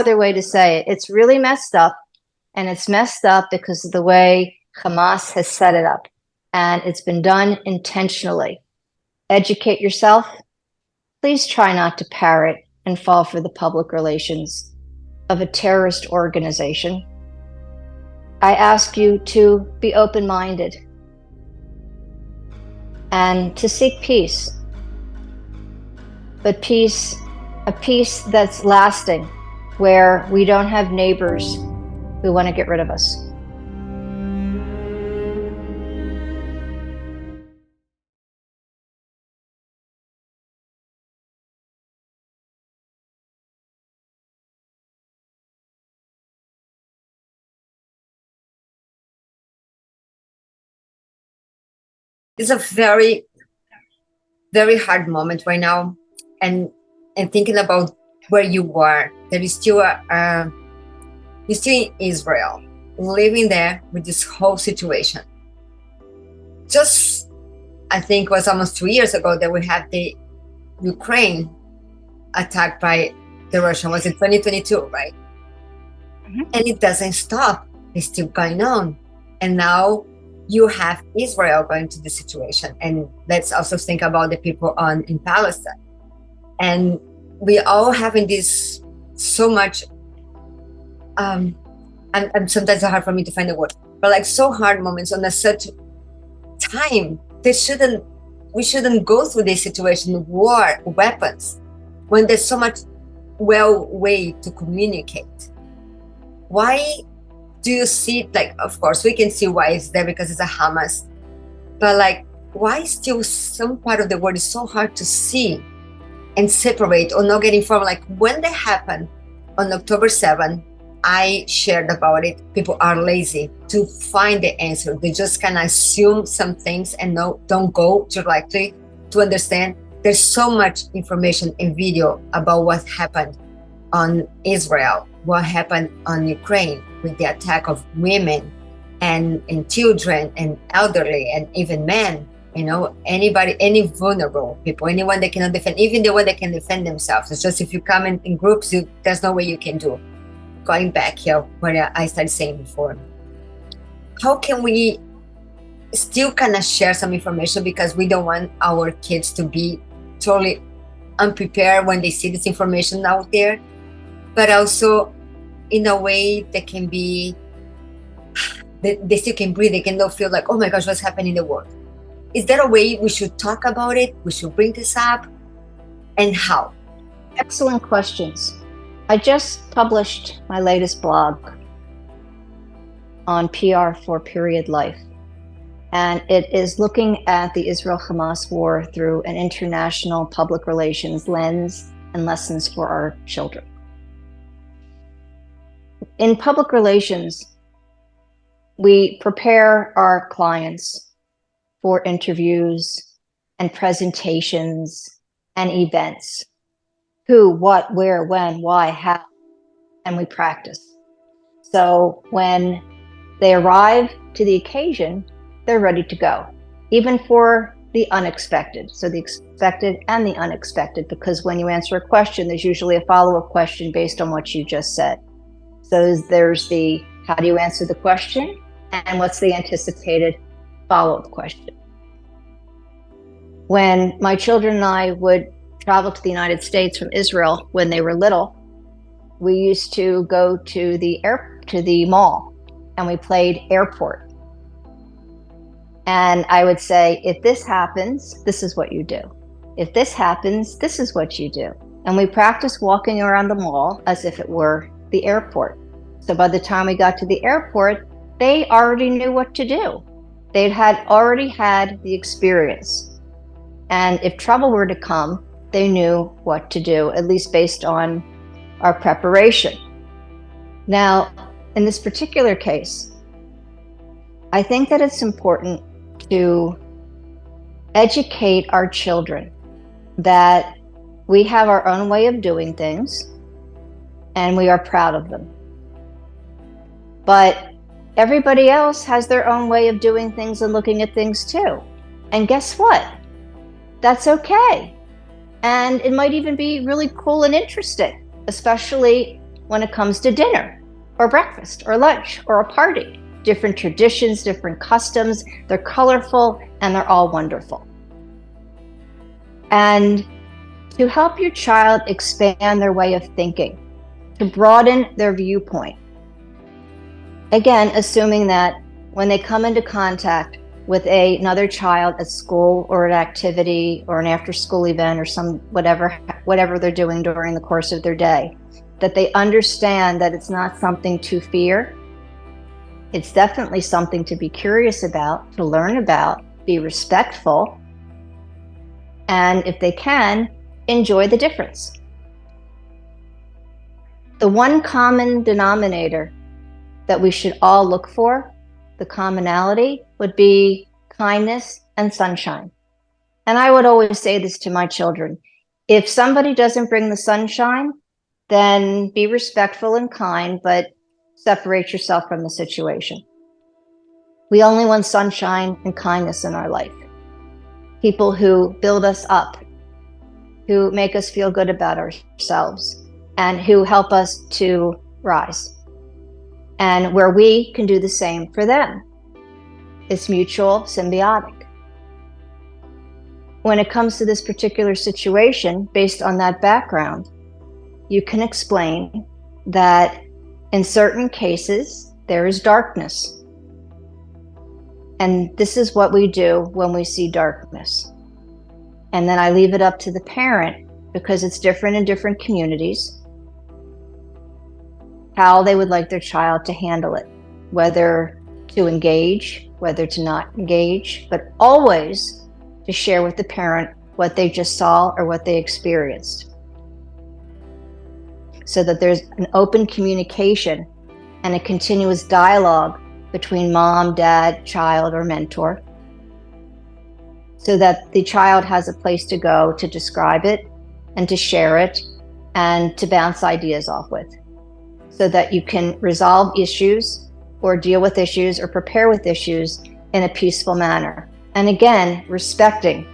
other way to say it. It's really messed up, and it's messed up because of the way Hamas has set it up, and it's been done intentionally. Educate yourself. Please try not to parrot and fall for the public relations of a terrorist organization. I ask you to be open-minded and to seek peace, but a peace that's lasting, where we don't have neighbors who want to get rid of us. It's a very, very hard moment right now, and thinking about where you are, there is still you're still in Israel, living there with this whole situation. Just, I think it was almost 2 years ago that we had the Ukraine attacked by the Russian. Was it 2022, right? Mm-hmm. And it doesn't stop. It's still going on. And now you have Israel going to the situation. And let's also think about the people in Palestine. And we all having this so much, and sometimes it's hard for me to find the word, but like so hard moments on a such time. We shouldn't go through this situation, war, weapons, when there's so much way to communicate. Why do you see it? Like, of course, we can see why it's there because it's a Hamas, but like, why still some part of the world is so hard to see and separate or not get informed? Like when that happened on October 7th, I shared about it. People are lazy to find the answer. They just kind of assume some things and don't go directly to understand. There's so much information and video about what happened on Israel, what happened on Ukraine with the attack of women and children and elderly and even men, anybody, any vulnerable people, anyone that cannot defend, even the one that can defend themselves. It's just if you come in groups, there's no way you can do. Going back here, what I started saying before, how can we still kind of share some information, because we don't want our kids to be totally unprepared when they see this information out there, but also in a way that can be, they still can breathe, they can not feel like, oh my gosh, what's happening in the world? Is there a way we should talk about it? We should bring this up, and how? Excellent questions. I just published my latest blog on PR for Period Life, and it is looking at the Israel-Hamas war through an international public relations lens and lessons for our children. In public relations, we prepare our clients for interviews and presentations and events. Who, what, where, when, why, how, and we practice. So when they arrive to the occasion, they're ready to go, even for the unexpected. So the expected and the unexpected, because when you answer a question, there's usually a follow-up question based on what you just said. So there's the, how do you answer the question? And what's the anticipated follow-up question? When my children and I would travel to the United States from Israel when they were little, we used to go to the mall, and we played airport. And I would say, if this happens, this is what you do. If this happens, this is what you do. And we practiced walking around the mall as if it were the airport. So by the time we got to the airport, they already knew what to do. They'd already had the experience. And if trouble were to come, they knew what to do, at least based on our preparation. Now, in this particular case, I think that it's important to educate our children that we have our own way of doing things, and we are proud of them. But everybody else has their own way of doing things and looking at things too. And guess what? That's okay. And it might even be really cool and interesting, especially when it comes to dinner or breakfast or lunch or a party. Different traditions, different customs. They're colorful and they're all wonderful. And to help your child expand their way of thinking, to broaden their viewpoint. Again, assuming that when they come into contact with another child at school or an activity or an after-school event or some whatever they're doing during the course of their day, that they understand that it's not something to fear. It's definitely something to be curious about, to learn about, be respectful, and if they can, enjoy the difference. The one common denominator that we should all look for, the commonality, would be kindness and sunshine. And I would always say this to my children. If somebody doesn't bring the sunshine, then be respectful and kind, but separate yourself from the situation. We only want sunshine and kindness in our life. People who build us up, who make us feel good about ourselves, and who help us to rise. And where we can do the same for them. It's mutual, symbiotic. When it comes to this particular situation, based on that background, you can explain that in certain cases, there is darkness. And this is what we do when we see darkness. And then I leave it up to the parent, because it's different in different communities, how they would like their child to handle it, whether to engage, whether to not engage, but always to share with the parent what they just saw or what they experienced, so that there's an open communication and a continuous dialogue between mom, dad, child, or mentor, so that the child has a place to go to describe it and to share it and to bounce ideas off with, so that you can resolve issues or deal with issues or prepare with issues in a peaceful manner. And again, respecting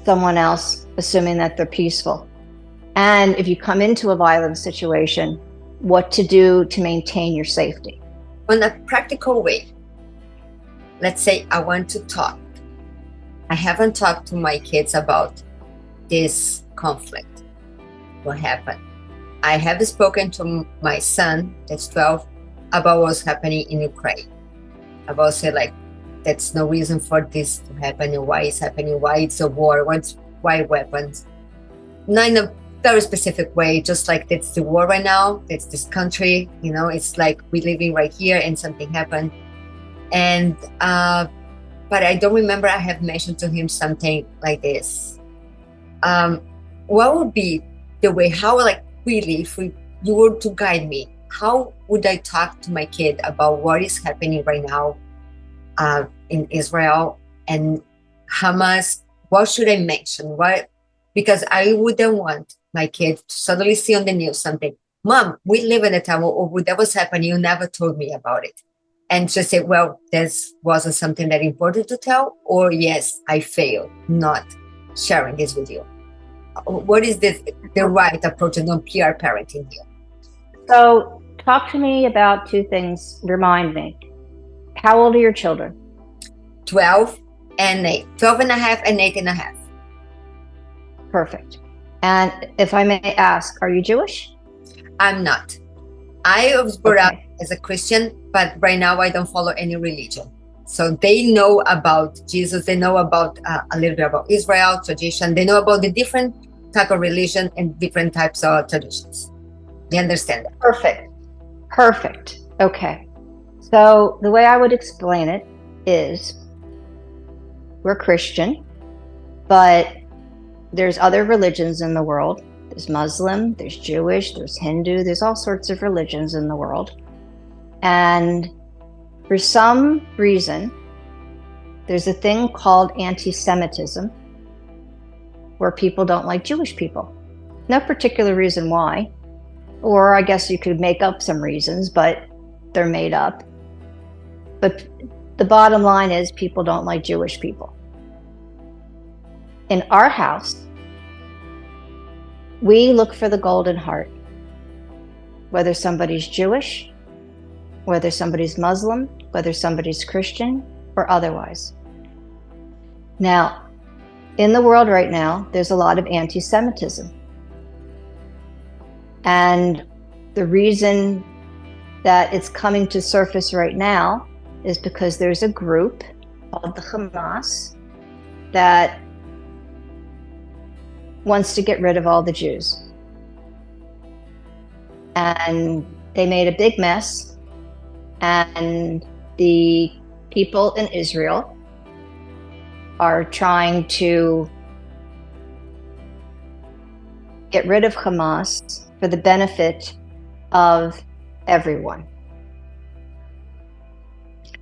someone else, assuming that they're peaceful. And if you come into a violent situation, what to do to maintain your safety. On a practical way, let's say I want to talk. I haven't talked to my kids about this conflict, what happened. I have spoken to my son, that's 12, about what's happening in Ukraine. About say like, that's no reason for this to happen, and why it's happening, why it's a war, why weapons. Not in a very specific way, just like that's the war right now, that's this country, it's like we're living right here and something happened. And, but I don't remember I have mentioned to him something like this. What would be the way, how like really, if you were to guide me, how would I talk to my kid about what is happening right now in Israel and Hamas? What should I mention? Because I wouldn't want my kid to suddenly see on the news something, Mom, we live in a town where that was happening, you never told me about it. And just say, well, this wasn't something that important to tell, or yes, I failed not sharing this with you. What is the right approach and non-PR parenting here? So talk to me about two things. Remind me. How old are your children? 12 and 8. 12 and a half and 8 and a half. Perfect. And if I may ask, are you Jewish? I'm not. I was brought up as a Christian, but right now I don't follow any religion. So they know about Jesus. They know about a little bit about Israel tradition. They know about the different type of religion and different types of traditions. You understand that? Perfect. Okay. So the way I would explain it is, we're Christian, but there's other religions in the world. There's Muslim, there's Jewish, there's Hindu, there's all sorts of religions in the world. And for some reason, there's a thing called anti-Semitism, where people don't like Jewish people. No particular reason why, or I guess you could make up some reasons, but they're made up. But the bottom line is people don't like Jewish people. In our house, we look for the golden heart. whether somebody's Jewish, whether somebody's Muslim, whether somebody's Christian, or otherwise. Now, in the world right now, there's a lot of anti-Semitism. And the reason that it's coming to surface right now is because there's a group called the Hamas that wants to get rid of all the Jews. And they made a big mess, and the people in Israel are trying to get rid of Hamas for the benefit of everyone,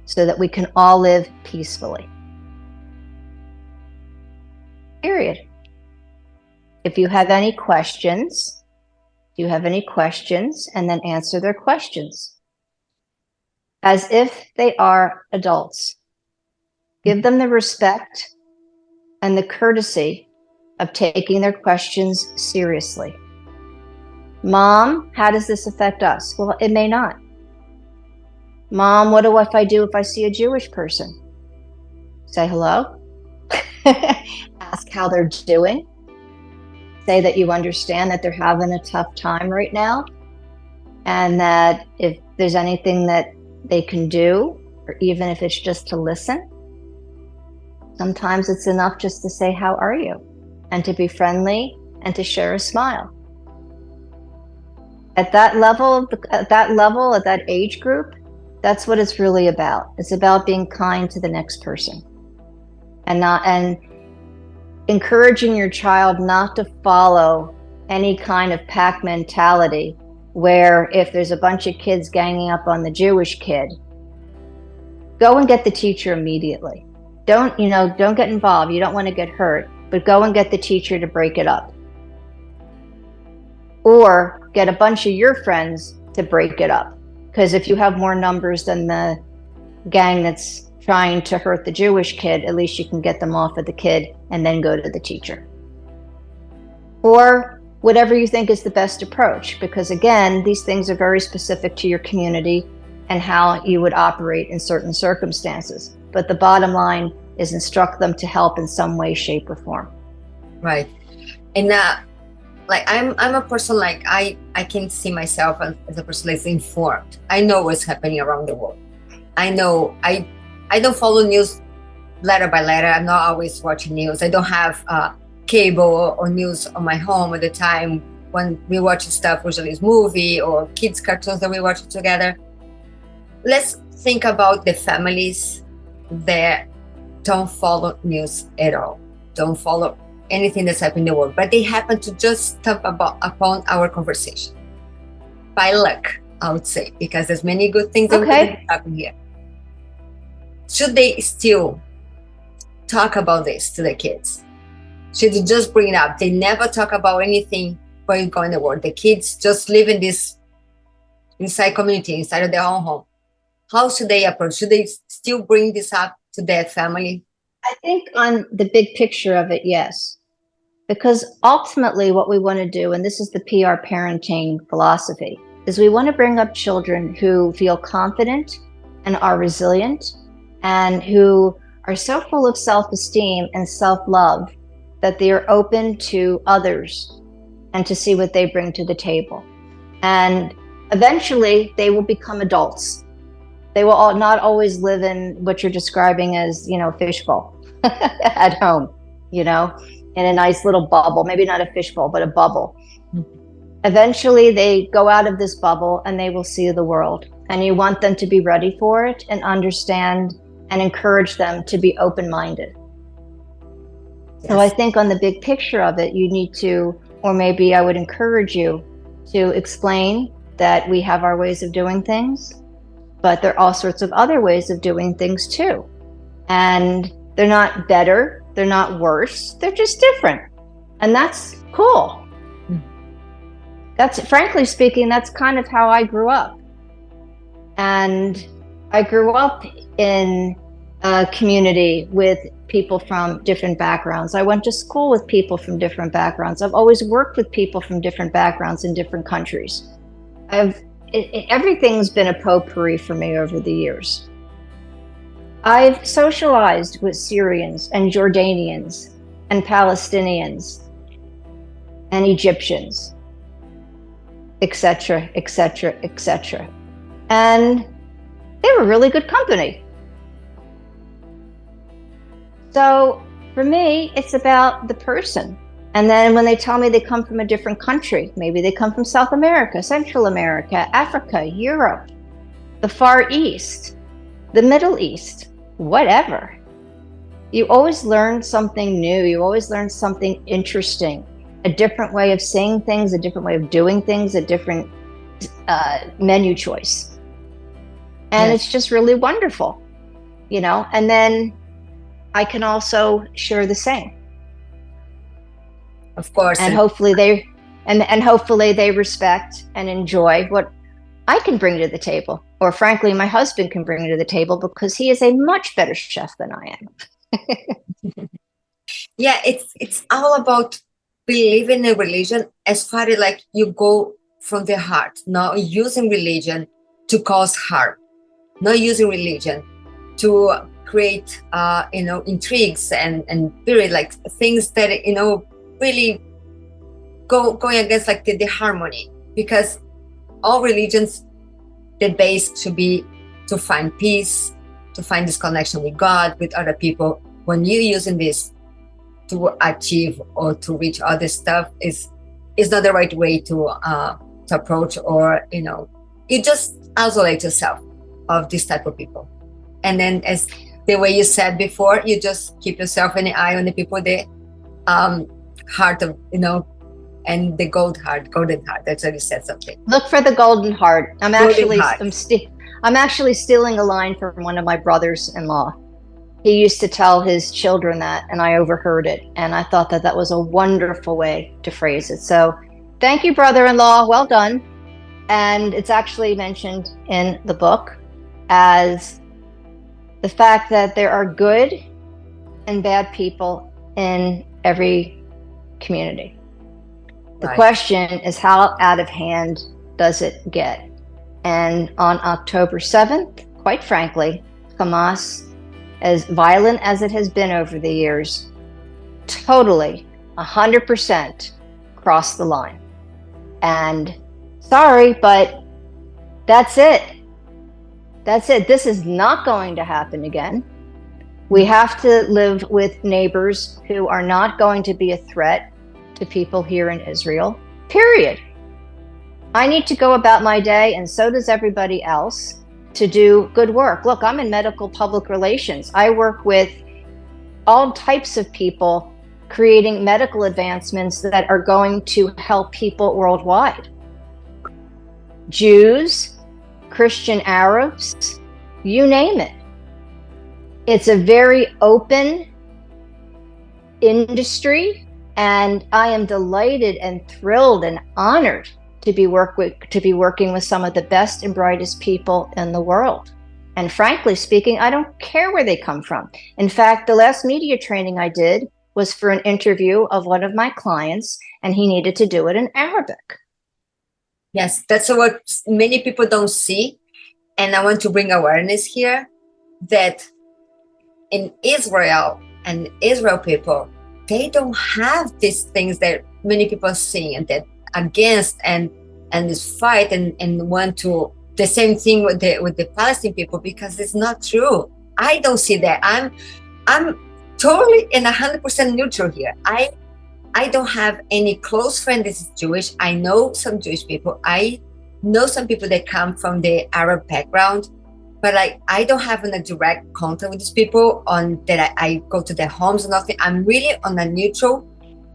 so that we can all live peacefully. Period. If you have any questions, and then answer their questions as if they are adults. Give them the respect and the courtesy of taking their questions seriously. Mom, how does this affect us? Well, it may not. Mom, what do I do if I see a Jewish person? Say hello. Ask how they're doing. Say that you understand that they're having a tough time right now, and that if there's anything that they can do, or even if it's just to listen, sometimes it's enough just to say, how are you? And to be friendly and to share a smile. At that level, at that age group, that's what it's really about. It's about being kind to the next person, and encouraging your child not to follow any kind of pack mentality, where if there's a bunch of kids ganging up on the Jewish kid, go and get the teacher immediately. Don't get involved. You don't want to get hurt, but go and get the teacher to break it up. Or get a bunch of your friends to break it up. Because if you have more numbers than the gang that's trying to hurt the Jewish kid, at least you can get them off of the kid and then go to the teacher. Or whatever you think is the best approach, because again, these things are very specific to your community and how you would operate in certain circumstances. But the bottom line is instruct them to help in some way, shape, or form. Right. And I'm a person, I can see myself as a person that's informed. I know what's happening around the world. I know I don't follow news letter by letter. I'm not always watching news. I don't have cable or news on my home at the time. When we watch stuff, usually it's movie or kids cartoons that we watch together. Let's think about the families that don't follow news at all, don't follow anything that's happening in the world, but they happen to just stumble upon our conversation by luck, I would say, because there's many good things that we can happen here. Should they still talk about this to the kids? Should you just bring it up? They never talk about anything going on in the world. The kids just live in this inside community, inside of their own home. How should they approach? Should they still bring this up to their family? I think on the big picture of it, yes. Because ultimately what we want to do, and this is the PR parenting philosophy, is we want to bring up children who feel confident and are resilient and who are so full of self-esteem and self-love that they are open to others and to see what they bring to the table. And eventually they will become adults. They will not always live in what you're describing as, fishbowl at home, in a nice little bubble, maybe not a fishbowl, but a bubble. Eventually they go out of this bubble and they will see the world. And you want them to be ready for it and understand and encourage them to be open-minded. Yes. So I think on the big picture of it, you need to, or maybe I would encourage you to explain that we have our ways of doing things, but there are all sorts of other ways of doing things too. And they're not better, they're not worse, they're just different. And that's cool. That's, frankly speaking, that's kind of how I grew up. And I grew up in a community with people from different backgrounds. I went to school with people from different backgrounds. I've always worked with people from different backgrounds in different countries. Everything's been a potpourri for me over the years. I've socialized with Syrians and Jordanians and Palestinians and Egyptians, etc., etc., etc. And they were really good company. So for me, it's about the person. And then when they tell me they come from a different country, maybe they come from South America, Central America, Africa, Europe, the Far East, the Middle East, whatever. You always learn something new. You always learn something interesting, a different way of saying things, a different way of doing things, a different menu choice. And It's just really wonderful, and then I can also share the same. Of course. And hopefully they respect and enjoy what I can bring to the table, or frankly, my husband can bring to the table, because he is a much better chef than I am. Yeah, it's all about believing in religion as far as like you go from the heart, not using religion to cause harm, not using religion to create intrigues and very like things that really going against like the harmony, because all religions, the base should be to find peace, to find this connection with God, with other people. When you're using this to achieve or to reach other stuff, is not the right way to approach, or you just isolate yourself of this type of people. And then, as the way you said before, you just keep yourself in the eye on the people, the heart of and the golden heart. That's how you said something. Look for the golden heart. I'm actually stealing a line from one of my brothers-in-law. He used to tell his children that, and I overheard it, and I thought that was a wonderful way to phrase it. So, thank you, brother-in-law. Well done. And it's actually mentioned in the book as the fact that there are good and bad people in every community. The question is, how out of hand does it get? And on October 7th, quite frankly, Hamas, as violent as it has been over the years, totally, 100% crossed the line. And sorry, but that's it. That's it. This is not going to happen again. We have to live with neighbors who are not going to be a threat to people here in Israel, period. I need to go about my day, and so does everybody else, to do good work. Look, I'm in medical public relations. I work with all types of people creating medical advancements that are going to help people worldwide. Jews, Christian Arabs, you name it. It's a very open industry, and I am delighted and thrilled and honored to be working with some of the best and brightest people in the world. And frankly speaking, I don't care where they come from. In fact, the last media training I did was for an interview of one of my clients, and he needed to do it in Arabic. Yes, that's what many people don't see. And I want to bring awareness here that in Israel and Israel people, they don't have these things that many people are seeing, and that against and this fight and want to the same thing with the Palestinian people, because it's not true. I don't see that. I'm totally and 100% neutral here. I don't have any close friend that is Jewish. I know some Jewish people. I know some people that come from the Arab background, but I don't have a direct contact with these people on that. I go to their homes and nothing. I'm really on a neutral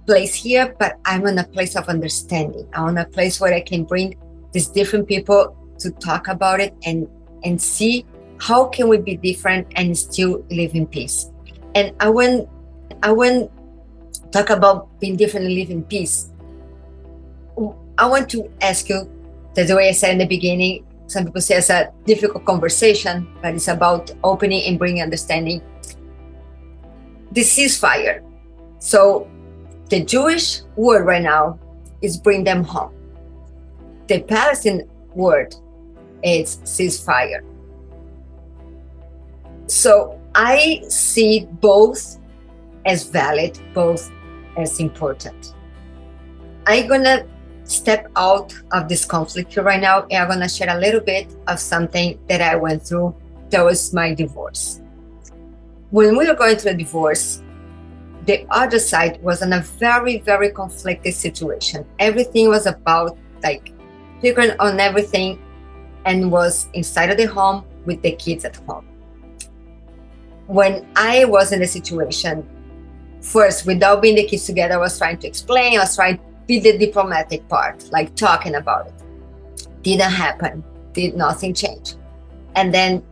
place here, but I'm in a place of understanding. I'm in a place where I can bring these different people to talk about it and see how can we be different and still live in peace. And I wouldn't talk about being different and live in peace. I want to ask you, the way I said in the beginning, some people say it's a difficult conversation, but it's about opening and bringing understanding. The ceasefire. So the Jewish word right now is bring them home. The Palestinian word. It's ceasefire. So I see both as valid, both as important. I'm gonna step out of this conflict right now, and I'm gonna share a little bit of something that I went through. That was my divorce. When we were going through a divorce, the other side was in a very, very conflicted situation. Everything was about like figuring on everything, and was inside of the home with the kids at home. When I was in the situation, first, without being the kids together, I was trying to explain, I was trying to be the diplomatic part, like talking about it. Didn't happen, nothing change. And then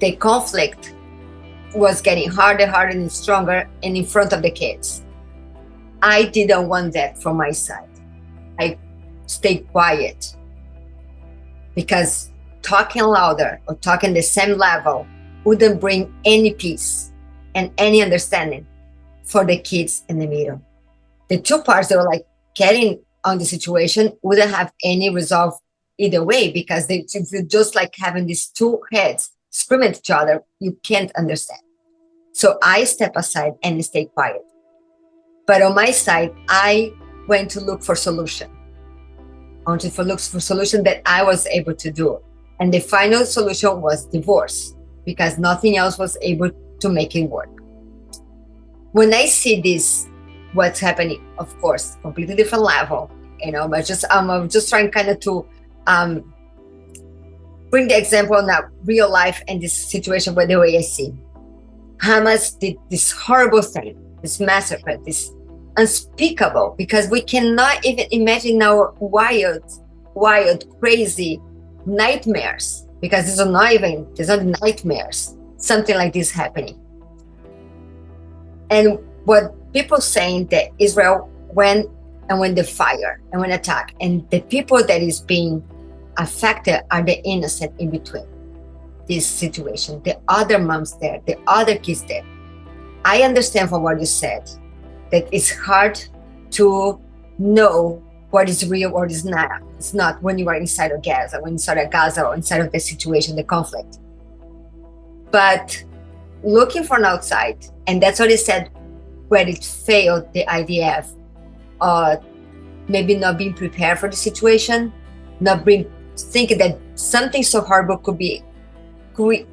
the conflict was getting harder and stronger, and in front of the kids. I didn't want that from my side. I stayed quiet because talking louder or talking the same level wouldn't bring any peace and any understanding for the kids in the middle. The two parts that were like getting on the situation wouldn't have any resolve either way, because if you're just like having these two heads screaming at each other, you can't understand. So I step aside and stay quiet. But on my side, I went to look for solution. I wanted to look for solution that I was able to do. And the final solution was divorce, because nothing else was able to make it work. When I see this, what's happening, of course, completely different level, but I'm just trying kind of to bring the example of now real life and this situation by the way I see. Hamas did this horrible thing, this massacre, this unspeakable, because we cannot even imagine our wild, crazy nightmares, because these are not nightmares, something like this happening. And what people saying that Israel went the fire and went attack, and the people that is being affected are the innocent in between this situation, the other moms there, the other kids there. I understand from what you said that it's hard to know what is real or is not. It's not when you are inside of Gaza, when inside of Gaza or inside of the situation, the conflict. But looking from outside, and that's what he said, where it failed the IDF, maybe not being prepared for the situation, thinking that something so horrible could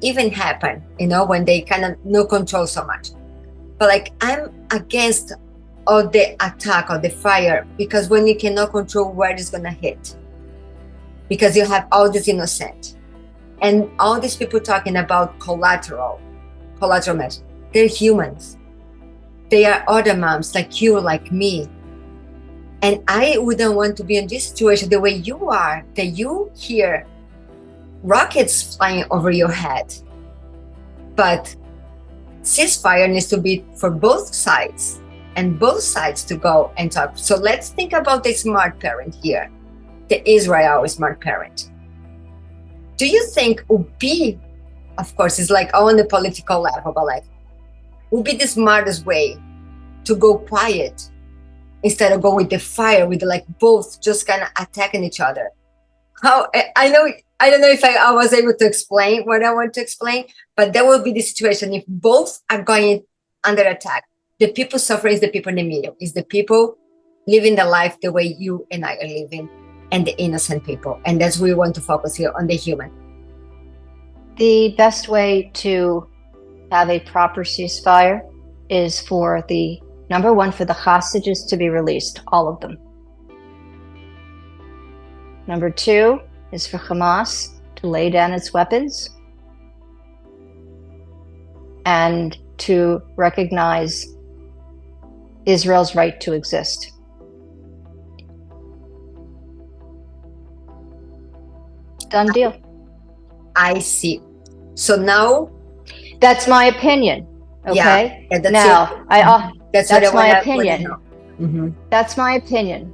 even happen, when they kind of no control so much. But like, I'm against all the attack or the fire, because when you cannot control where it's gonna hit, because you have all this innocent and all these people talking about collateral measures. They're humans. They are other moms like you, like me. And I wouldn't want to be in this situation the way you are, that you hear rockets flying over your head. But ceasefire needs to be for both sides, and both sides to go and talk. So let's think about the smart parent here, the Israel smart parent. Do you think would be, of course, it's like on the political level, but like, would be the smartest way to go quiet instead of go with the fire, with like both just kind of attacking each other? How I don't know if I was able to explain what I want to explain, but that will be the situation if both are going under attack. The people suffering is the people in the middle, is the people living the life the way you and I are living, and the innocent people. And that's what we want to focus here on, the human. The best way to have a proper ceasefire is for number one, for the hostages to be released, all of them. Number two is for Hamas to lay down its weapons and to recognize Israel's right to exist. Done deal. I see. So now, that's my opinion. Okay. Yeah, that's now, that's my opinion. Mm-hmm. That's my opinion.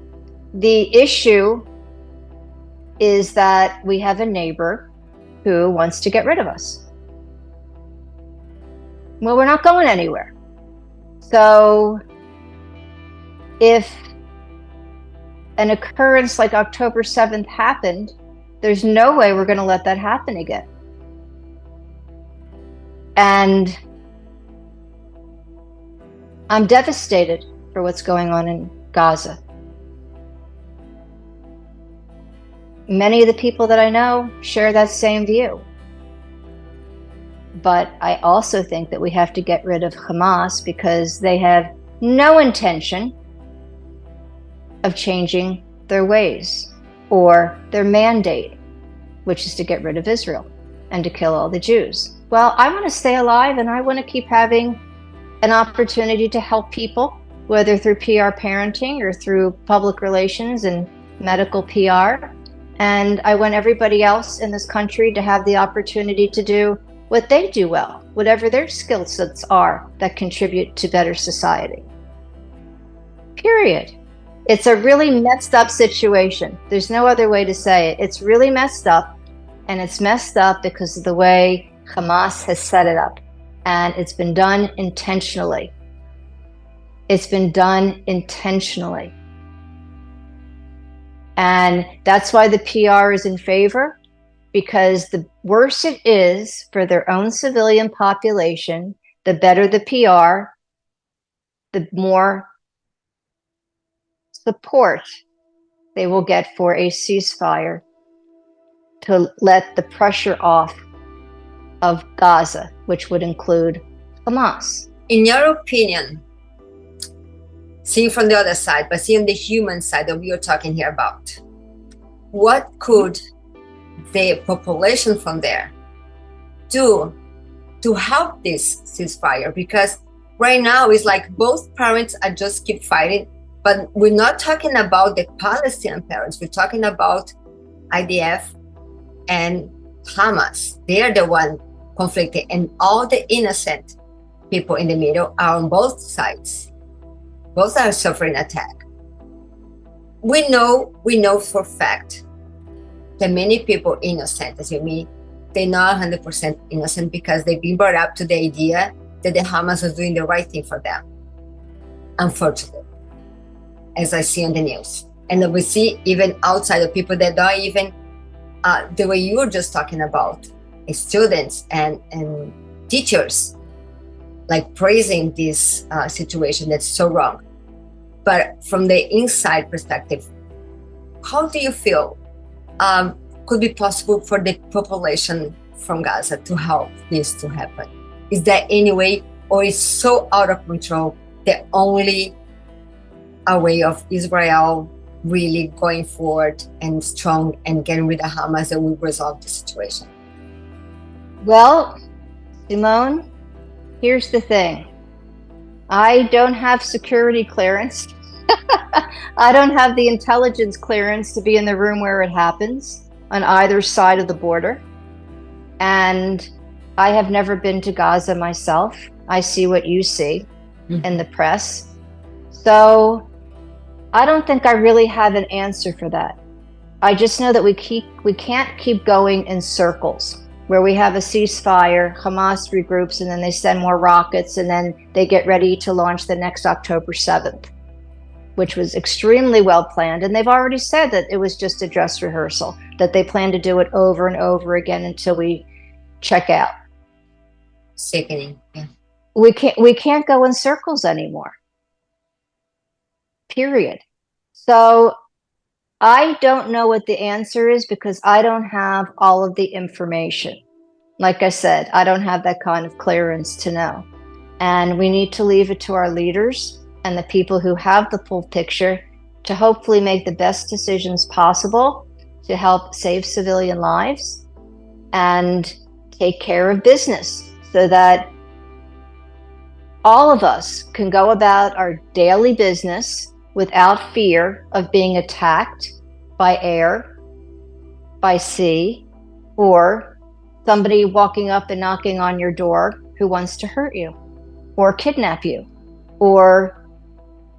The issue is that we have a neighbor who wants to get rid of us. Well, we're not going anywhere. So if an occurrence like October 7th happened, There's no way we're going to let that happen again. And I'm devastated for what's going on in Gaza. Many of the people that I know share that same view. But I also think that we have to get rid of Hamas because they have no intention of changing their ways or their mandate, which is to get rid of Israel and to kill all the Jews. Well, I want to stay alive and I want to keep having an opportunity to help people, whether through PR parenting or through public relations and medical PR. And I want everybody else in this country to have the opportunity to do what they do well, whatever their skill sets are that contribute to better society. Period. It's a really messed up situation. There's no other way to say it. It's really messed up, and it's messed up because of the way Hamas has set it up. And it's been done intentionally. It's been done intentionally. And that's why the PR is in favor, because the worse it is for their own civilian population, the better the PR, the more support they will get for a ceasefire to let the pressure off of Gaza, which would include Hamas. In your opinion, seeing from the other side, but seeing the human side that we are talking here about, what could the population from there do to help this ceasefire? Because right now it's like both parents are just keep fighting, but we're not talking about the Palestinian parents. We're talking about IDF and Hamas. They're the one conflicting, and all the innocent people in the middle are on both sides. Both are suffering attack. We know for a fact that many people innocent, as you mean, they're not 100% innocent because they've been brought up to the idea that the Hamas is doing the right thing for them. Unfortunately, as I see on the news. And we see even outside of people that don't even, the way you were just talking about, students and teachers, like praising this situation that's so wrong. But from the inside perspective, how do you feel could be possible for the population from Gaza to help this to happen? Is there any way, or is so out of control that only a way of Israel really going forward and strong and getting rid of Hamas that will resolve the situation? Well, Simone, here's the thing. I don't have security clearance. I don't have the intelligence clearance to be in the room where it happens on either side of the border. And I have never been to Gaza myself. I see what you see in the press. So I don't think I really have an answer for that. I just know that we can't keep going in circles where we have a ceasefire, Hamas regroups, and then they send more rockets, and then they get ready to launch the next October 7th, which was extremely well planned. And they've already said that it was just a dress rehearsal, that they plan to do it over and over again until we check out. Sickening. Yeah. We can't go in circles anymore. Period. So I don't know what the answer is because I don't have all of the information. Like I said, I don't have that kind of clearance to know. And we need to leave it to our leaders and the people who have the full picture to hopefully make the best decisions possible to help save civilian lives and take care of business so that all of us can go about our daily business without fear of being attacked by air, by sea, or somebody walking up and knocking on your door who wants to hurt you, or kidnap you, or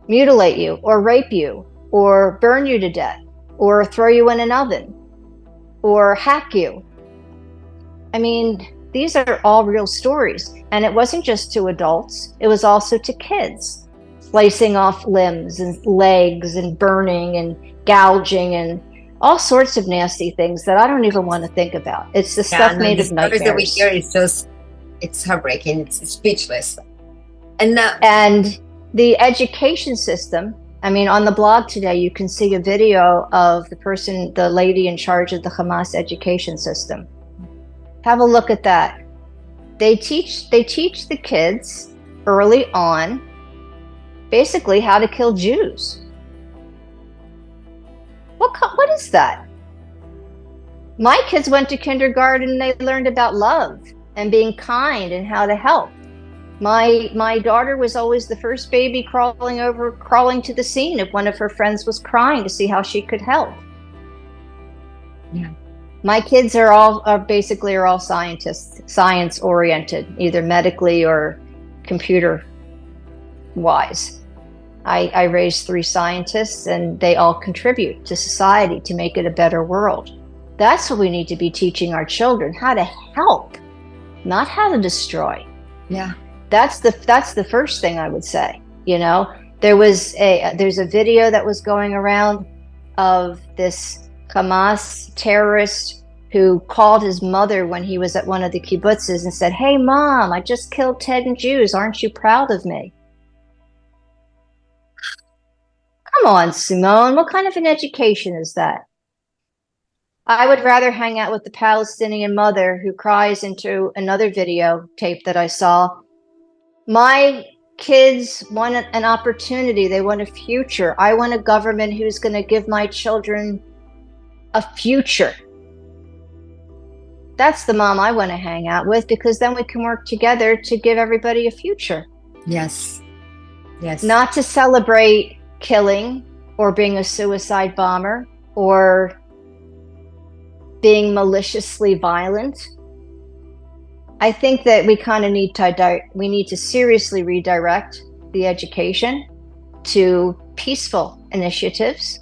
mutilate you, or rape you, or burn you to death, or throw you in an oven, or hack you. I mean, these are all real stories. And it wasn't just to adults, it was also to kids. Slicing off limbs and legs and burning and gouging and all sorts of nasty things that I don't even want to think about. It's the stuff made the of stories that we nightmares. hear is just, it's heartbreaking. It's speechless. And the education system, I mean, on the blog today, you can see a video of the lady in charge of the Hamas education system. Have a look at that. They teach the kids early on, basically how to kill Jews. What is that? My kids went to kindergarten and they learned about love and being kind and how to help. My daughter was always the first baby crawling to the scene if one of her friends was crying to see how she could help. Yeah. My kids are all scientists, science oriented, either medically or computer wise. I raised 3 scientists and they all contribute to society to make it a better world. That's what we need to be teaching our children, how to help, not how to destroy. Yeah. That's the first thing I would say. You know, there's a video that was going around of this Hamas terrorist who called his mother when he was at one of the kibbutzes and said, "Hey mom, I just killed 10 Jews. Aren't you proud of me?" Come on, Simone, what kind of an education is that? I would rather hang out with the Palestinian mother who cries into another video tape that I saw. My kids want an opportunity. They want a future. I want a government who's going to give my children a future. That's the mom I want to hang out with, because then we can work together to give everybody a future. Yes. Yes. Not to celebrate killing or being a suicide bomber or being maliciously violent. I think that we kind of need to seriously redirect the education to peaceful initiatives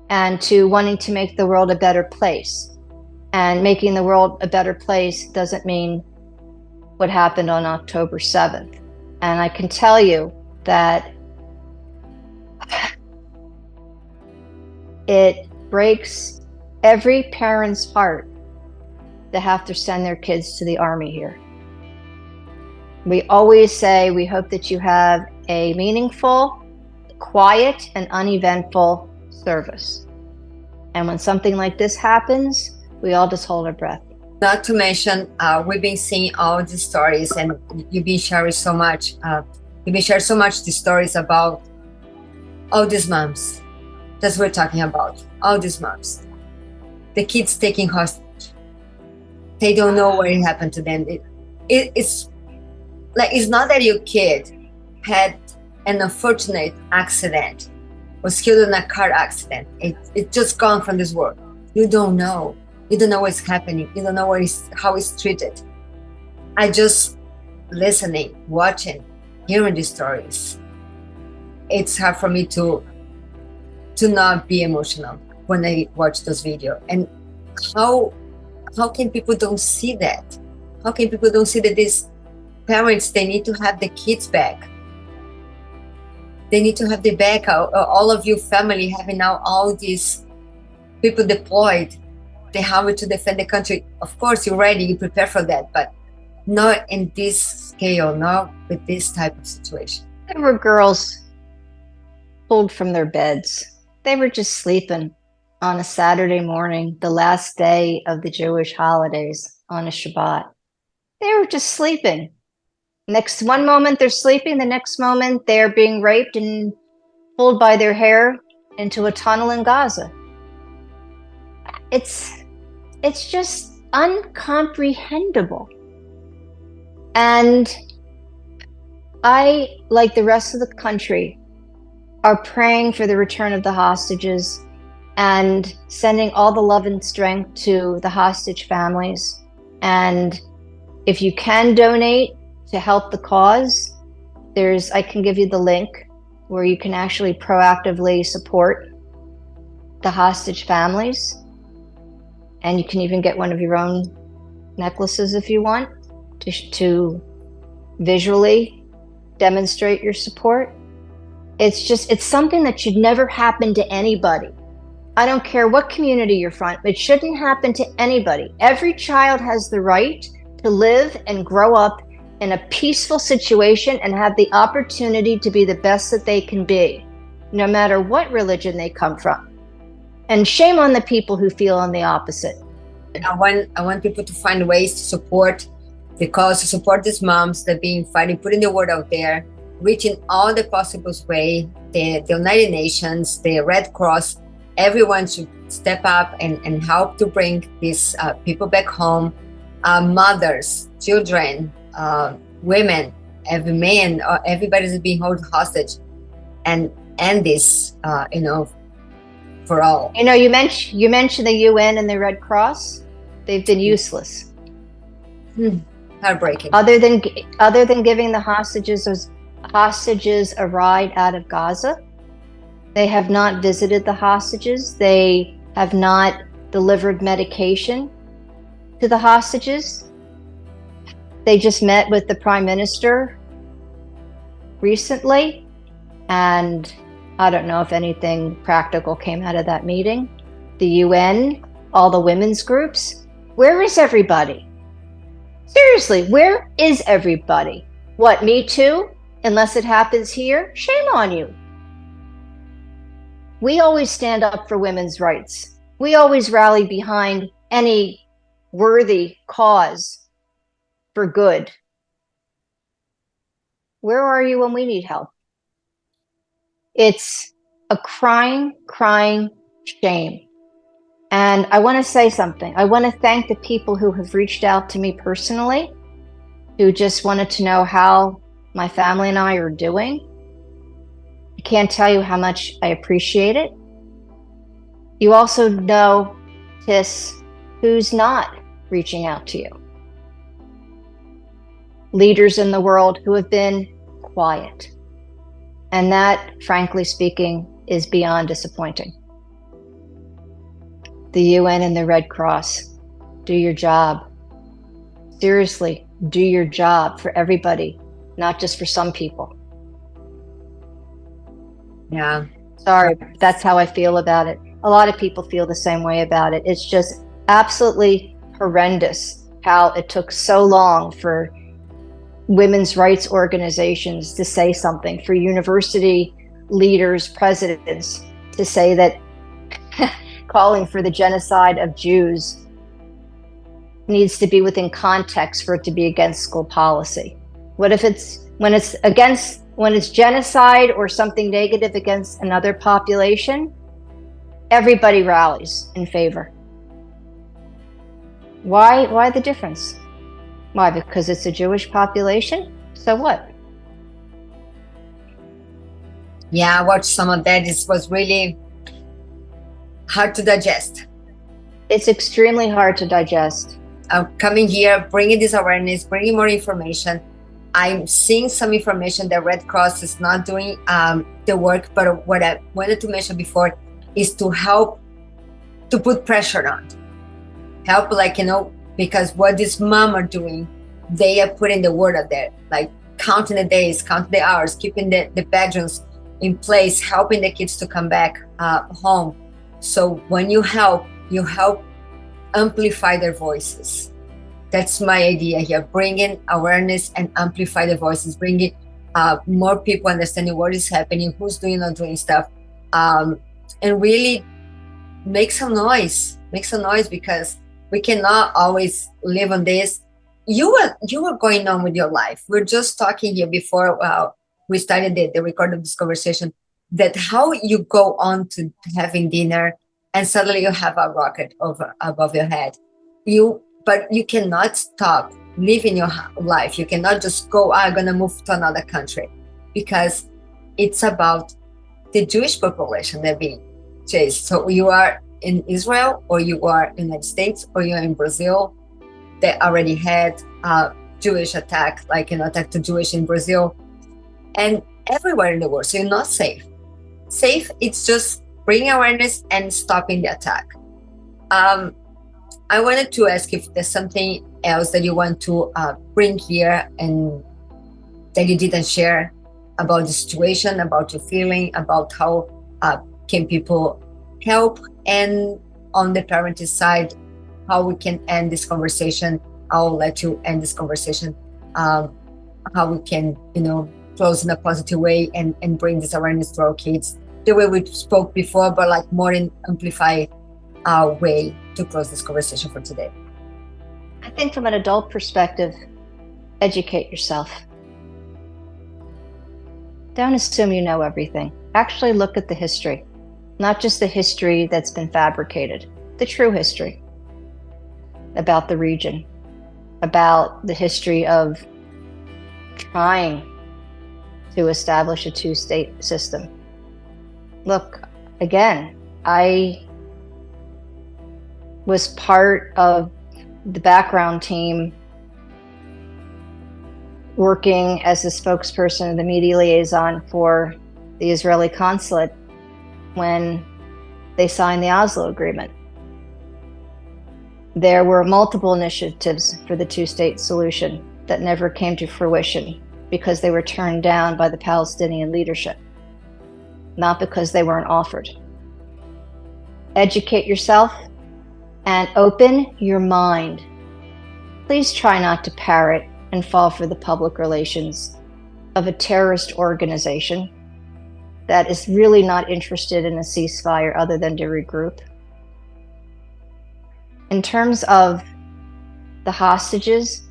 and to wanting to make the world a better place. And making the world a better place doesn't mean what happened on October 7th. And I can tell you that it breaks every parent's heart to have to send their kids to the army here. We always say we hope that you have a meaningful, quiet, and uneventful service. And when something like this happens, we all just hold our breath. Not to mention, we've been seeing all these stories, and you've been sharing so much. You've been sharing so much the stories about all these moms that we're talking about. All these moms, the kids taking hostage. They don't know what happened to them. It's like, it's not that your kid had an unfortunate accident, was killed in a car accident. It's just gone from this world. You don't know. You don't know what's happening. You don't know how it's treated. I just listening, watching, hearing these stories. It's hard for me to not be emotional when I watch those videos. And how can people don't see that? How can people don't see that these parents, they need to have the kids back? They need to have the back. All of you family having now all these people deployed. They have to defend the country. Of course, you're ready, you prepare for that, but not in this scale, not with this type of situation. There were girls pulled from their beds. They were just sleeping on a Saturday morning, the last day of the Jewish holidays, on a Shabbat. They were just sleeping. One moment they're sleeping, the next moment they're being raped and pulled by their hair into a tunnel in Gaza. It's just uncomprehendable. And I, like the rest of the country, are praying for the return of the hostages and sending all the love and strength to the hostage families. And if you can donate to help the cause, I can give you the link where you can actually proactively support the hostage families. And you can even get one of your own necklaces if you want to visually demonstrate your support. It's something that should never happen to anybody. I don't care what community you're from. It shouldn't happen to anybody. Every child has the right to live and grow up in a peaceful situation and have the opportunity to be the best that they can be, no matter what religion they come from. And shame on the people who feel on the opposite. I want people to find ways to support the cause, to support these moms that are being fighting, putting the word out there, reaching all the possible way. The United Nations, the Red Cross, everyone should step up and help to bring these people back home. Mothers, children, women, every man, everybody's being held hostage, and end this, for all. You mentioned the UN and the Red Cross. They've been useless. Heartbreaking. Other than giving the hostages a ride out of Gaza, they have not visited the hostages. They have not delivered medication to the hostages. They just met with the Prime Minister recently, and I don't know if anything practical came out of that meeting. The UN, all the women's groups. Where is everybody? Seriously, where is everybody? What, Me Too? Unless it happens here, shame on you. We always stand up for women's rights. We always rally behind any worthy cause for good. Where are you when we need help? It's a crying shame. And I want to say something. I want to thank the people who have reached out to me personally, who just wanted to know how my family and I are doing. I can't tell you how much I appreciate it. You also notice who's not reaching out to you. Leaders in the world who have been quiet. And that, frankly speaking, is beyond disappointing. The UN and the Red Cross, do your job. Seriously, do your job for everybody, not just for some people. Yeah. Sorry, that's how I feel about it. A lot of people feel the same way about it. It's just absolutely horrendous how it took so long for women's rights organizations to say something, for university leaders, presidents to say that calling for the genocide of Jews needs to be within context for it to be against school policy. What if when it's genocide or something negative against another population, everybody rallies in favor. Why the difference? Why? Because it's a Jewish population? So what? Yeah, I watched some of that. It was really hard to digest. It's extremely hard to digest. Coming here, bringing this awareness, bringing more information. I'm seeing some information that Red Cross is not doing the work, but what I wanted to mention before is to help to put pressure on. Help, because what these moms are doing, they are putting the word out there, like counting the days, counting the hours, keeping the bedrooms in place, helping the kids to come back home. So when you help amplify their voices. That's my idea here, bringing awareness and amplify the voices, bringing more people understanding what is happening, who's doing or doing stuff, and really make some noise, because we cannot always live on this. You were going on with your life. We're just talking here before we started the record of this conversation, that how you go on to having dinner and suddenly you have a rocket above your head. But you cannot stop living your life. You cannot just go, I'm going to move to another country, because it's about the Jewish population that being chased. So you are in Israel, or you are in the United States, or you're in Brazil. They already had a Jewish attack, attack to Jewish in Brazil, and everywhere in the world. So you're not safe. Safe, it's just bringing awareness and stopping the attack. I wanted to ask if there's something else that you want to bring here and that you didn't share about the situation, about your feeling, about how can people help, and on the parenting side, how we can end this conversation. I'll let you end this conversation. How we can, close in a positive way and bring this awareness to our kids, the way we spoke before, but like more in amplified way to close this conversation for today. I think from an adult perspective, educate yourself. Don't assume you know everything. Actually look at the history, not just the history that's been fabricated, the true history about the region, about the history of trying to establish a two-state system. Look, again, I was part of the background team working as a spokesperson and the media liaison for the Israeli consulate when they signed the Oslo Agreement. There were multiple initiatives for the two-state solution that never came to fruition because they were turned down by the Palestinian leadership, not because they weren't offered. Educate yourself and open your mind. Please try not to parrot and fall for the public relations of a terrorist organization that is really not interested in a ceasefire other than to regroup. In terms of the hostages,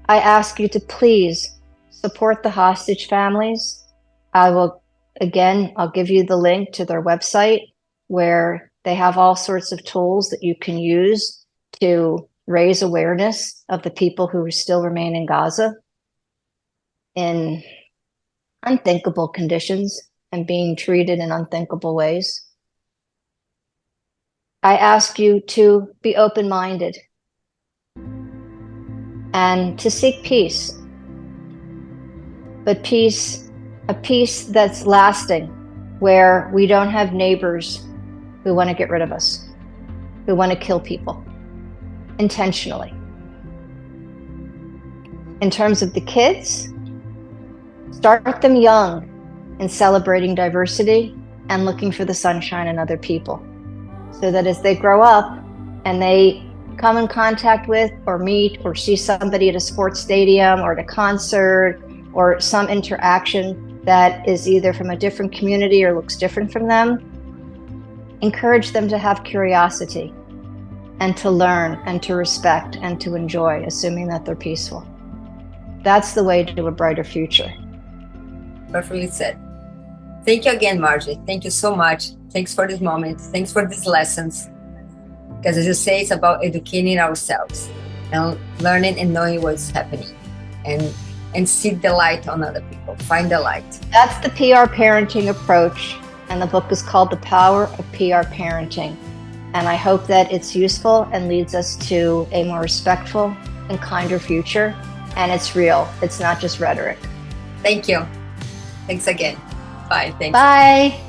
I ask you to please support the hostage families. I'll give you the link to their website where they have all sorts of tools that you can use to raise awareness of the people who still remain in Gaza in unthinkable conditions and being treated in unthinkable ways. I ask you to be open-minded and to seek peace, but a peace that's lasting, where we don't have neighbors who want to get rid of us, who want to kill people intentionally. In terms of the kids, start them young in celebrating diversity and looking for the sunshine in other people, so that as they grow up and they come in contact with or meet or see somebody at a sports stadium or at a concert or some interaction that is either from a different community or looks different from them, encourage them to have curiosity and to learn and to respect and to enjoy, assuming that they're peaceful. That's the way to a brighter future. Perfectly said. Thank you again, Marjie. Thank you so much. Thanks for this moment. Thanks for these lessons. Because as you say, it's about educating ourselves and learning and knowing what's happening and see the light on other people. Find the light. That's the PR parenting approach. And the book is called The Power of PR Parenting. And I hope that it's useful and leads us to a more respectful and kinder future. And it's real. It's not just rhetoric. Thank you. Thanks again. Bye. Thanks. Bye.